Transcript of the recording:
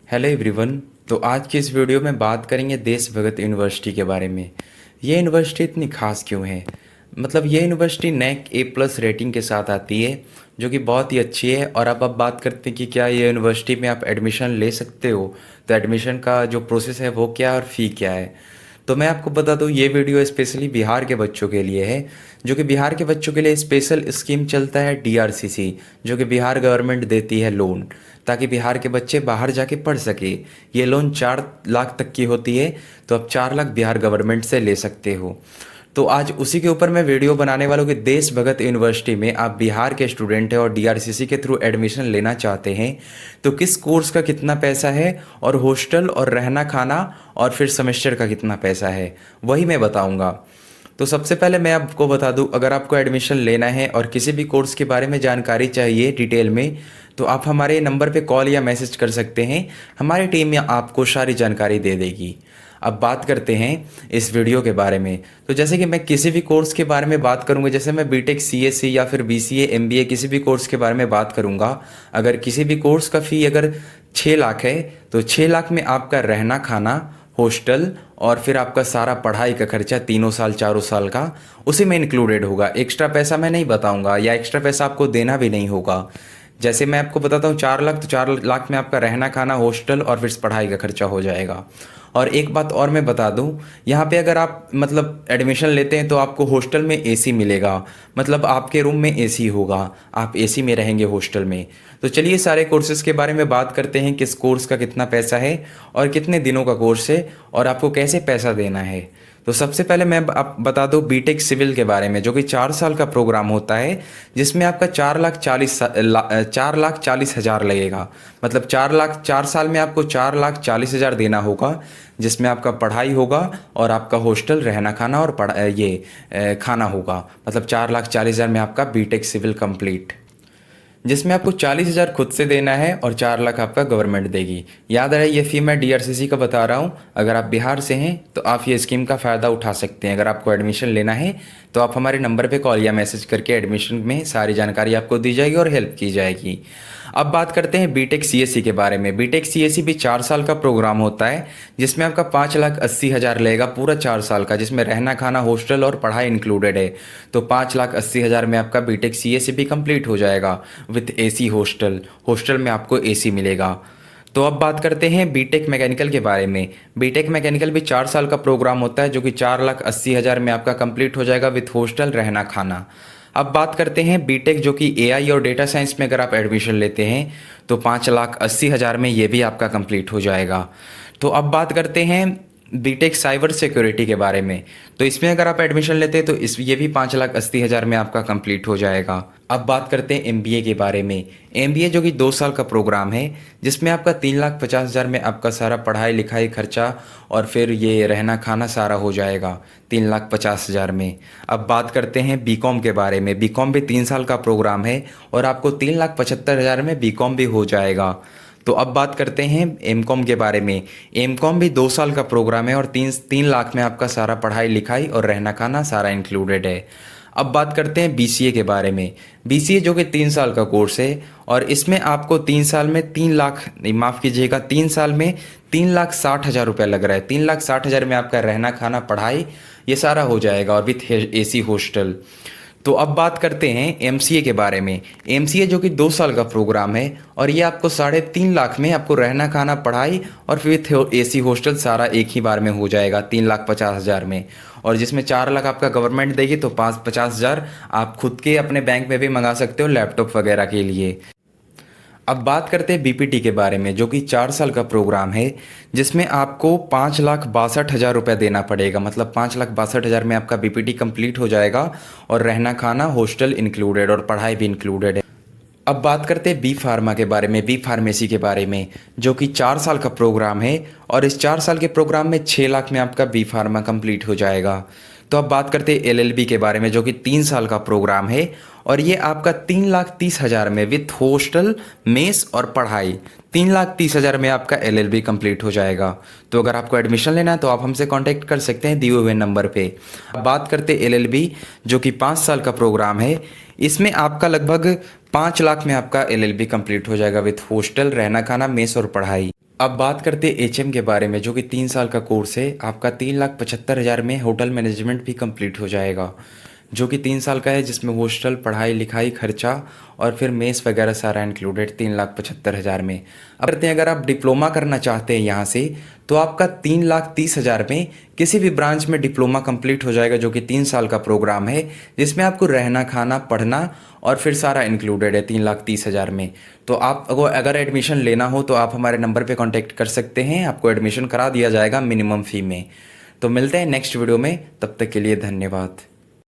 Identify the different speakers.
Speaker 1: Hello everyone. तो आज की इस वीडियो में बात करेंगे देश भगत यूनिवर्सिटी के बारे में। ये यूनिवर्सिटी इतनी खास क्यों है? मतलब ये यूनिवर्सिटी नैक A+ रेटिंग के साथ आती है, जो कि बहुत ही अच्छी है। और अब बात करते हैं कि क्या ये यूनिवर्सिटी में आप एडमिशन ले सकते हो, तो एडमिशन का जो प्रोसेस है वो क्या है और फ़ी क्या है। तो मैं आपको बता दूं, ये वीडियो स्पेशली बिहार के बच्चों के लिए है, जो कि बिहार के बच्चों के लिए स्पेशल स्कीम चलता है DRCC, जो कि बिहार गवर्नमेंट देती है लोन, ताकि बिहार के बच्चे बाहर जाके पढ़ सके। ये लोन 4 लाख तक की होती है, तो आप 4 लाख बिहार गवर्नमेंट से ले सकते हो। तो आज उसी के ऊपर मैं वीडियो बनाने वाला हूँ कि देश भगत यूनिवर्सिटी में आप बिहार के स्टूडेंट हैं और DRCC के थ्रू एडमिशन लेना चाहते हैं, तो किस कोर्स का कितना पैसा है, और हॉस्टल और रहना खाना और फिर सेमेस्टर का कितना पैसा है, वही मैं बताऊँगा। तो सबसे पहले मैं आपको बता दूं, अगर आपको एडमिशन लेना है और किसी भी कोर्स के बारे में जानकारी चाहिए डिटेल में, तो आप हमारे नंबर पे कॉल या मैसेज कर सकते हैं। हमारी टीम या आपको सारी जानकारी दे देगी। अब बात करते हैं इस वीडियो के बारे में। तो जैसे कि मैं किसी भी कोर्स के बारे में बात करूंगा, जैसे मैं बीटेक CSC या फिर BCA MBA किसी भी कोर्स के बारे में बात करूंगा, अगर किसी भी कोर्स का फ़ी अगर 6 लाख है, तो 6 लाख में आपका रहना खाना, हॉस्टल और फिर आपका सारा पढ़ाई का खर्चा 3 साल 4 साल का उसी में इंक्लूडेड होगा। एक्स्ट्रा पैसा मैं नहीं बताऊंगा, या एक्स्ट्रा पैसा आपको देना भी नहीं होगा। जैसे मैं आपको बताता हूँ 4 लाख, तो 4 लाख में आपका रहना खाना, हॉस्टल और फिर पढ़ाई का खर्चा हो जाएगा। और एक बात और मैं बता दूं, यहाँ पे अगर आप मतलब एडमिशन लेते हैं तो आपको हॉस्टल में AC मिलेगा, मतलब आपके रूम में AC होगा, आप AC में रहेंगे हॉस्टल में। तो चलिए सारे कोर्सेज़ के बारे में बात करते हैं, किस कोर्स का कितना पैसा है और कितने दिनों का कोर्स है और आपको कैसे पैसा देना है। तो सबसे पहले मैं आप बता दूं बीटेक सिविल के बारे में, जो कि 4 साल का प्रोग्राम होता है, जिसमें आपका 4,40,000 लगेगा। मतलब 4 साल में आपको 4,40,000 देना होगा, जिसमें आपका पढ़ाई होगा और आपका हॉस्टल, रहना खाना और खाना होगा। मतलब 4,40,000 में आपका बीटेक सिविल कंप्लीट, जिसमें आपको 40,000 खुद से देना है और 4 लाख आपका गवर्नमेंट देगी। याद रहे, ये फ़ी मैं DRCC का बता रहा हूँ। अगर आप बिहार से हैं तो आप ये स्कीम का फ़ायदा उठा सकते हैं। अगर आपको एडमिशन लेना है तो आप हमारे नंबर पे कॉल या मैसेज करके एडमिशन में सारी जानकारी आपको दी जाएगी और हेल्प की जाएगी। अब बात करते हैं बीटेक CSC के बारे में। बीटेक CSC भी 4 साल का प्रोग्राम होता है, जिसमें आपका 5,80,000 लगेगा पूरा 4 साल का, जिसमें रहना खाना, हॉस्टल और पढ़ाई इंक्लूडेड है। तो 5,80,000 में आपका बीटेक CSC भी कंप्लीट हो जाएगा विथ AC हॉस्टल। हॉस्टल में आपको AC मिलेगा। तो अब बात करते हैं बीटेक मैकेनिकल के बारे में। बीटेक मैकेनिकल भी 4 साल का प्रोग्राम होता है, जो कि 4,80,000 में आपका कंप्लीट हो जाएगा विथ हॉस्टल, रहना खाना। अब बात करते हैं बीटेक, जो कि AI और डेटा साइंस में अगर आप एडमिशन लेते हैं तो 5,80,000 में ये भी आपका कंप्लीट हो जाएगा। तो अब बात करते हैं बीटेक साइबर सिक्योरिटी के बारे में। तो इसमें अगर आप एडमिशन लेते हैं तो ये भी 5,80,000 में आपका कंप्लीट हो जाएगा। अब बात करते हैं MBA के बारे में। MBA जो कि 2 साल का प्रोग्राम है, जिसमें आपका 3,50,000 में आपका सारा पढ़ाई लिखाई खर्चा और फिर ये रहना खाना सारा हो जाएगा 3,50,000 में। अब बात करते हैं BCom के बारे में। BCom भी 3 साल का प्रोग्राम है और आपको 3,75,000 में BCom भी हो जाएगा। तो अब बात करते हैं MCom के बारे में। MCom भी 2 साल का प्रोग्राम है और 3 लाख में आपका सारा पढ़ाई लिखाई और रहना खाना सारा इंक्लूडेड है। अब बात करते हैं BCA के बारे में। BCA जो कि 3 साल का कोर्स है और इसमें आपको 3 साल में 3 लाख, नहीं माफ़ कीजिएगा, 3 साल में 3,60,000 रुपये लग रहा है। 3,60,000 में आपका रहना खाना पढ़ाई ये सारा हो जाएगा और विथ AC हॉस्टल। तो अब बात करते हैं MCA के बारे में। MCA जो कि 2 साल का प्रोग्राम है और ये आपको 3.5 लाख में आपको रहना खाना पढ़ाई और फिर AC हॉस्टल सारा एक ही बार में हो जाएगा 3,50,000 में। और जिसमें 4 लाख आपका गवर्नमेंट देगी, तो 50,000 आप खुद के अपने बैंक में भी मंगा सकते हो लैपटॉप वगैरह के लिए। अब बात करते हैं BPT के बारे में, जो कि 4 साल का प्रोग्राम है, जिसमें आपको 5,62,000 रुपये देना पड़ेगा। मतलब 5,62,000 में आपका BPT कंप्लीट हो जाएगा और रहना खाना, हॉस्टल इंक्लूडेड और पढ़ाई भी इंक्लूडेड है। अब बात करते हैं B फार्मा के बारे में, B फार्मेसी के बारे में, जो कि 4 साल का प्रोग्राम है और इस 4 साल के प्रोग्राम में 6 लाख में आपका B फार्मा कंप्लीट हो जाएगा। तो अब बात करते हैं LLB के बारे में, जो कि 3 साल का प्रोग्राम है और ये आपका 3,30,000 में विथ हॉस्टल, मेस और पढ़ाई 3,30,000 में आपका LLB कंप्लीट हो जाएगा। तो अगर आपको एडमिशन लेना है तो आप हमसे कांटेक्ट कर सकते हैं दिए हुए नंबर पे। अब बात करते हैं LLB, जो कि 5 साल का प्रोग्राम है। इसमें आपका लगभग 5 लाख में आपका LLB कंप्लीट हो जाएगा विथ हॉस्टल, रहना खाना, मेस और पढ़ाई। अब बात करते हैं एचएम के बारे में, जो कि 3 साल का कोर्स है। आपका 3,75,000 में होटल मैनेजमेंट भी कंप्लीट हो जाएगा, जो कि 3 साल का है, जिसमें हॉस्टल, पढ़ाई लिखाई खर्चा और फिर मेस वगैरह सारा इंक्लूडेड 3,75,000 में। अब करते हैं, अगर आप डिप्लोमा करना चाहते हैं यहाँ से, तो आपका 3,30,000 में किसी भी ब्रांच में डिप्लोमा कंप्लीट हो जाएगा, जो कि 3 साल का प्रोग्राम है, जिसमें आपको रहना खाना पढ़ना और फिर सारा इंक्लूडेड है 3,30,000 में। तो आप अगर एडमिशन लेना हो तो आप हमारे नंबर पे कांटेक्ट कर सकते हैं, आपको एडमिशन करा दिया जाएगा मिनिमम फ़ी में। तो मिलते हैं नेक्स्ट वीडियो में, तब तक के लिए धन्यवाद।